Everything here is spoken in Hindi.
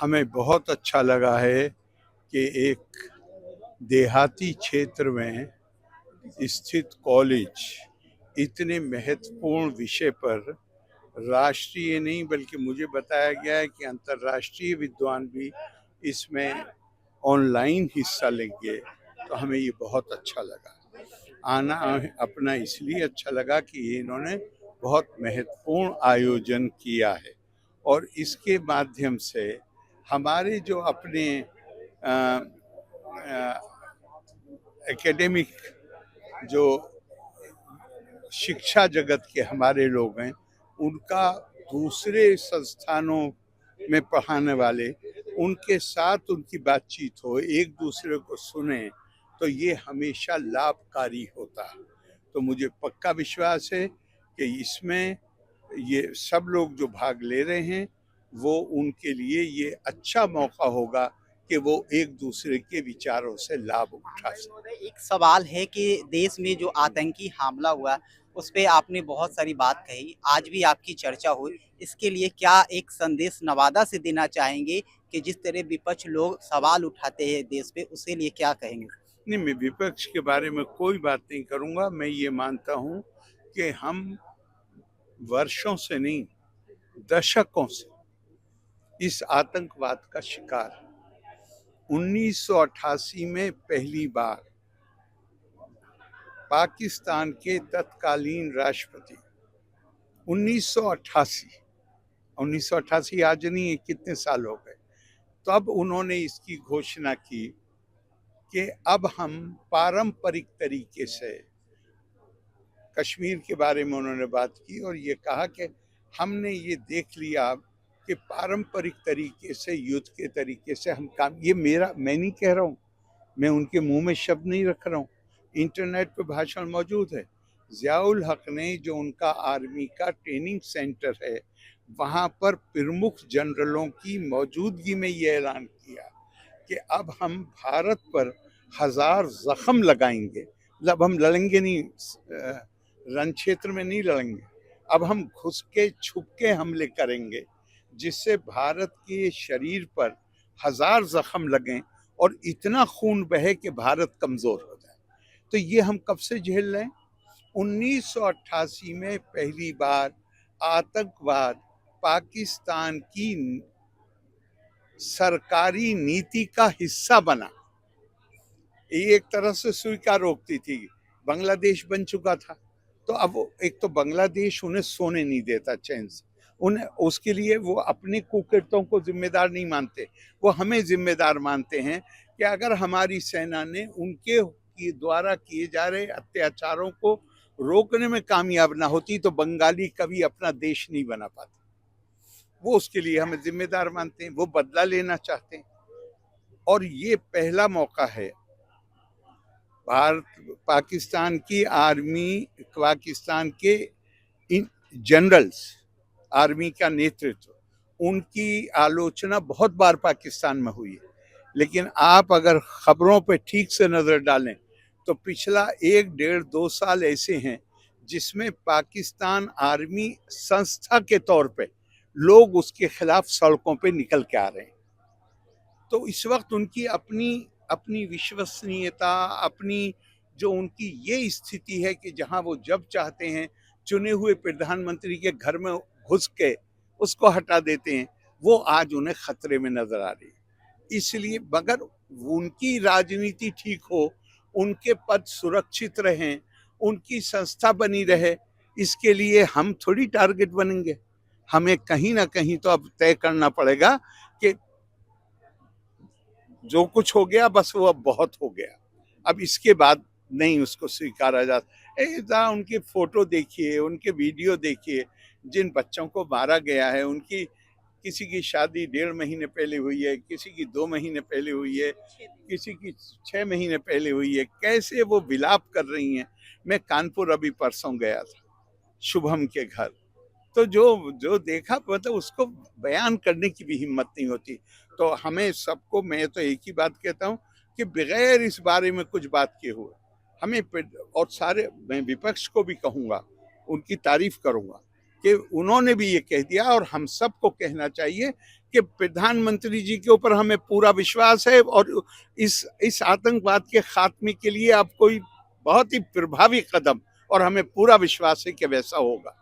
हमें बहुत अच्छा लगा है कि एक देहाती क्षेत्र में स्थित कॉलेज इतने महत्वपूर्ण विषय पर राष्ट्रीय नहीं बल्कि मुझे बताया गया है कि अंतर्राष्ट्रीय विद्वान भी इसमें ऑनलाइन हिस्सा लेंगे। तो हमें ये बहुत अच्छा लगा। आना अपना इसलिए अच्छा लगा कि इन्होंने बहुत महत्वपूर्ण आयोजन किया है और इसके माध्यम से हमारे जो अपने एकेडमिक जो शिक्षा जगत के हमारे लोग हैं उनका दूसरे संस्थानों में पढ़ाने वाले उनके साथ उनकी बातचीत हो, एक दूसरे को सुने, तो ये हमेशा लाभकारी होता है। तो मुझे पक्का विश्वास है कि इसमें ये सब लोग जो भाग ले रहे हैं वो उनके लिए ये अच्छा मौका होगा कि वो एक दूसरे के विचारों से लाभ उठा सकें। एक सवाल है कि देश में जो आतंकी हमला हुआ उस पे आपने बहुत सारी बात कही, आज भी आपकी चर्चा हुई। इसके लिए क्या एक संदेश नवादा से देना चाहेंगे कि जिस तरह विपक्ष लोग सवाल उठाते हैं देश पे, उसके लिए क्या कहेंगे? नहीं, मैं विपक्ष के बारे में कोई बात नहीं करूंगा। मैं ये मानता हूं कि हम वर्षों से नहीं, दशकों से इस आतंकवाद का शिकार। 1988 में पहली बार पाकिस्तान के तत्कालीन राष्ट्रपति 1988 1988 आज नहीं, कितने साल हो गए, तब उन्होंने इसकी घोषणा की कि अब हम पारंपरिक तरीके से कश्मीर के बारे में उन्होंने बात की और ये कहा कि हमने ये देख लिया कि पारंपरिक तरीके से, युद्ध के तरीके से हम काम, ये मैं नहीं कह रहा हूँ, मैं उनके मुंह में शब्द नहीं रख रहा हूँ, इंटरनेट पे भाषण मौजूद है। ज़ियाउल हक ने जो उनका आर्मी का ट्रेनिंग सेंटर है वहाँ पर प्रमुख जनरलों की मौजूदगी में ये ऐलान किया कि अब हम भारत पर 1000 जख्म लगाएंगे। मतलब हम लड़ेंगे नहीं, रण क्षेत्र में नहीं लड़ेंगे, अब हम घुस के छुप के हमले करेंगे जिससे भारत के शरीर पर 1000 जख्म लगें और इतना खून बहे कि भारत कमजोर हो जाए। तो ये हम कब से झेल रहे हैं? 1988 में पहली बार आतंकवाद पाकिस्तान की सरकारी नीति का हिस्सा बना। ये एक तरह से सुई का रोकती थी, बांग्लादेश बन चुका था। तो अब एक तो बांग्लादेश उन्हें सोने नहीं देता चैन से, उन्हें उसके लिए वो अपने कुकृत्यों को जिम्मेदार नहीं मानते, वो हमें जिम्मेदार मानते हैं कि अगर हमारी सेना ने उनके द्वारा किए जा रहे अत्याचारों को रोकने में कामयाब ना होती तो बंगाली कभी अपना देश नहीं बना पाते। वो उसके लिए हमें जिम्मेदार मानते हैं, वो बदला लेना चाहते हैं। और ये पहला मौका है भारत पाकिस्तान की आर्मी, पाकिस्तान के इन जनरल्स, आर्मी का नेतृत्व, उनकी आलोचना बहुत बार पाकिस्तान में हुई है, लेकिन आप अगर खबरों पे ठीक से नजर डालें तो पिछला 1 डेढ़ 2 साल ऐसे हैं जिसमें पाकिस्तान आर्मी संस्था के तौर पे लोग उसके खिलाफ सड़कों पे निकल के आ रहे हैं। तो इस वक्त उनकी अपनी अपनी विश्वसनीयता, अपनी जो उनकी ये स्थिति है कि जहां वो जब चाहते हैं चुने हुए प्रधानमंत्री के घर में घुस के उसको हटा देते हैं, वो आज उन्हें खतरे में नजर आ रही है। इसलिए मगर उनकी राजनीति ठीक हो, उनके पद सुरक्षित रहें, उनकी संस्था बनी रहे, इसके लिए हम थोड़ी टारगेट बनेंगे। हमें कहीं ना कहीं तो अब तय करना पड़ेगा कि जो कुछ हो गया बस वो अब बहुत हो गया, अब इसके बाद नहीं उसको स्वीकारा जाता। उनकी फोटो देखिए, उनके वीडियो देखिए, जिन बच्चों को मारा गया है उनकी किसी की शादी 1.5 महीने पहले हुई है, किसी की 2 महीने पहले हुई है, किसी की 6 महीने पहले हुई है, कैसे वो विलाप कर रही हैं। मैं कानपुर अभी परसों गया था शुभम के घर, तो जो जो देखा मतलब उसको बयान करने की भी हिम्मत नहीं होती। तो हमें सबको, मैं तो एक ही बात कहता हूँ कि बगैर इस बारे में कुछ बात किए हुए हमें, और सारे, मैं विपक्ष को भी कहूँगा, उनकी तारीफ करूँगा कि उन्होंने भी ये कह दिया और हम सबको कहना चाहिए कि प्रधानमंत्री जी के ऊपर हमें पूरा विश्वास है और इस आतंकवाद के खात्मे के लिए आप कोई बहुत ही प्रभावी कदम, और हमें पूरा विश्वास है कि वैसा होगा।